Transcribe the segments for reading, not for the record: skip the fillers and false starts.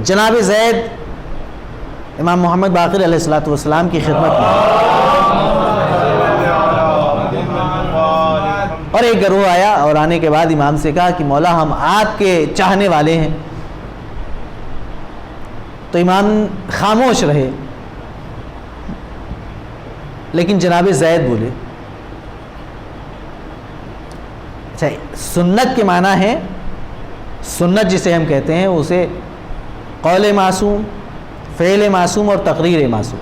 جناب زید امام محمد باقر علیہ الصلوۃ والسلام کی خدمت میں، اور ایک گروہ آیا اور آنے کے بعد امام سے کہا کہ مولا ہم آپ کے چاہنے والے ہیں. تو امام خاموش رہے، لیکن جناب زید بولے. اچھا، سنت کے معنی ہے، سنت جسے ہم کہتے ہیں اسے قول معصوم، فعل معصوم اور تقریر معصوم.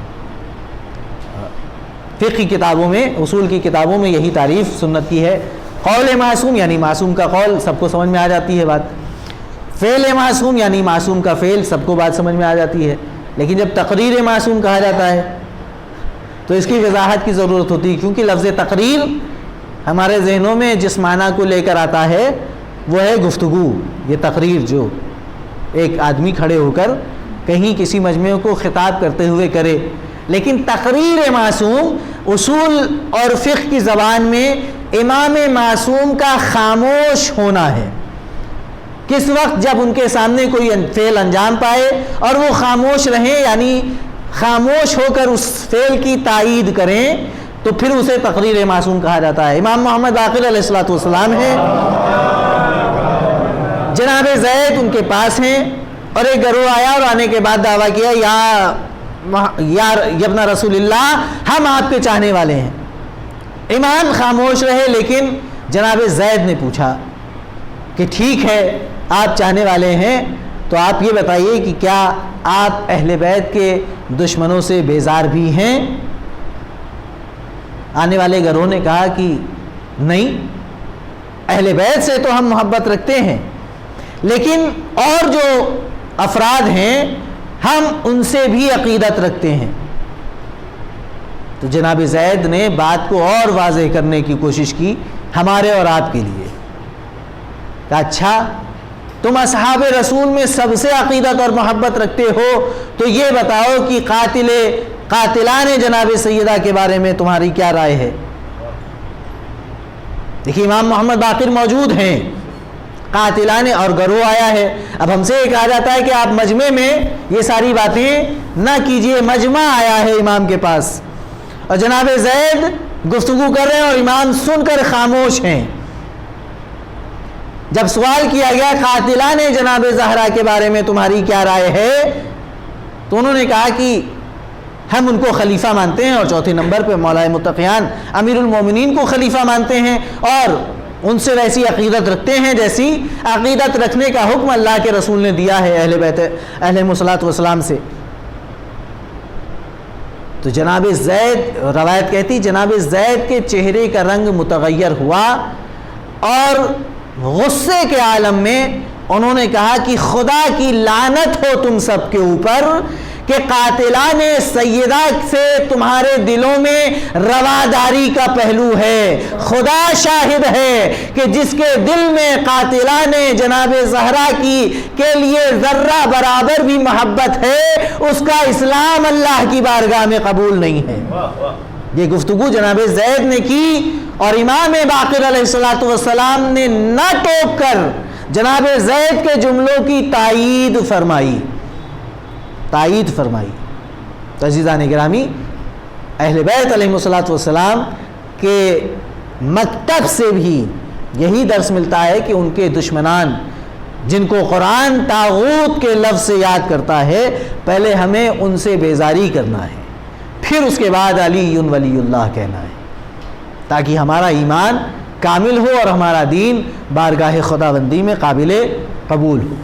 فقہ کی کتابوں میں، اصول کی کتابوں میں یہی تعریف سنت کی ہے. قول معصوم یعنی معصوم کا قول، سب کو سمجھ میں آ جاتی ہے بات. فعل معصوم یعنی معصوم کا فعل، سب کو بات سمجھ میں آ جاتی ہے. لیکن جب تقریر معصوم کہا جاتا ہے تو اس کی وضاحت کی ضرورت ہوتی ہے، کیونکہ لفظ تقریر ہمارے ذہنوں میں جس معنی کو لے کر آتا ہے وہ ہے گفتگو. یہ تقریر جو ایک آدمی کھڑے ہو کر کہیں کسی مجمع کو خطاب کرتے ہوئے کرے. لیکن تقریر معصوم اصول اور فقہ کی زبان میں امام معصوم کا خاموش ہونا ہے. کس وقت؟ جب ان کے سامنے کوئی فعل انجام پائے اور وہ خاموش رہیں، یعنی خاموش ہو کر اس فعل کی تائید کریں، تو پھر اسے تقریر معصوم کہا جاتا ہے. امام محمد باقر علیہ الصلوۃ والسلام ہیں، جناب زید ان کے پاس ہیں، اور ایک گروہ آیا اور آنے کے بعد دعویٰ کیا یا ابن رسول اللہ ہم آپ کے چاہنے والے ہیں. امام خاموش رہے، لیکن جناب زید نے پوچھا کہ ٹھیک ہے آپ چاہنے والے ہیں، تو آپ یہ بتائیے کہ کیا آپ اہل بیت کے دشمنوں سے بیزار بھی ہیں؟ آنے والے گروہ نے کہا کہ نہیں، اہل بیت سے تو ہم محبت رکھتے ہیں، لیکن اور جو افراد ہیں ہم ان سے بھی عقیدت رکھتے ہیں. تو جناب زید نے بات کو اور واضح کرنے کی کوشش کی ہمارے اور آپ کے لیے. کہا اچھا تم اصحاب رسول میں سب سے عقیدت اور محبت رکھتے ہو، تو یہ بتاؤ کہ قاتلان جناب سیدہ کے بارے میں تمہاری کیا رائے ہے؟ دیکھیے امام محمد باقر موجود ہیں، قاتلان اور گروہ آیا ہے. اب ہم سے یہ کہا جاتا ہے کہ آپ مجمع میں یہ ساری باتیں نہ کیجئے، مجمع آیا ہے امام کے پاس، اور جناب زید گفتگو کر رہے ہیں اور امام سن کر خاموش ہیں. جب سوال کیا گیا قاتلان جناب زہرا کے بارے میں تمہاری کیا رائے ہے، تو انہوں نے کہا کہ ہم ان کو خلیفہ مانتے ہیں، اور چوتھے نمبر پہ مولا متقیان امیر المومنین کو خلیفہ مانتے ہیں، اور ان سے ویسی عقیدت رکھتے ہیں جیسی عقیدت رکھنے کا حکم اللہ کے رسول نے دیا ہے اہل بیت علیہم الصلوۃ والسلام سے. تو جناب زید، روایت کہتی جناب زید کے چہرے کا رنگ متغیر ہوا، اور غصے کے عالم میں انہوں نے کہا کہ خدا کی لعنت ہو تم سب کے اوپر کہ قاتلان سیدہ سے تمہارے دلوں میں رواداری کا پہلو ہے. خدا شاہد ہے کہ جس کے دل میں قاتلان جناب زہرا کے لیے ذرہ برابر بھی محبت ہے، اس کا اسلام اللہ کی بارگاہ میں قبول نہیں ہے. یہ گفتگو جناب زید نے کی، اور امام باقر علیہ الصلوۃ والسلام نے نہ ٹوک کر جناب زید کے جملوں کی تائید فرمائی. تو عزیزان گرامی، اہل بیت علیہ الصلوۃ والسلام کے مکتب سے بھی یہی درس ملتا ہے کہ ان کے دشمنان جن کو قرآن طاغوت کے لفظ سے یاد کرتا ہے، پہلے ہمیں ان سے بیزاری کرنا ہے، پھر اس کے بعد علی ولی اللہ کہنا ہے، تاکہ ہمارا ایمان کامل ہو اور ہمارا دین بارگاہ خداوندی میں قابل قبول ہو.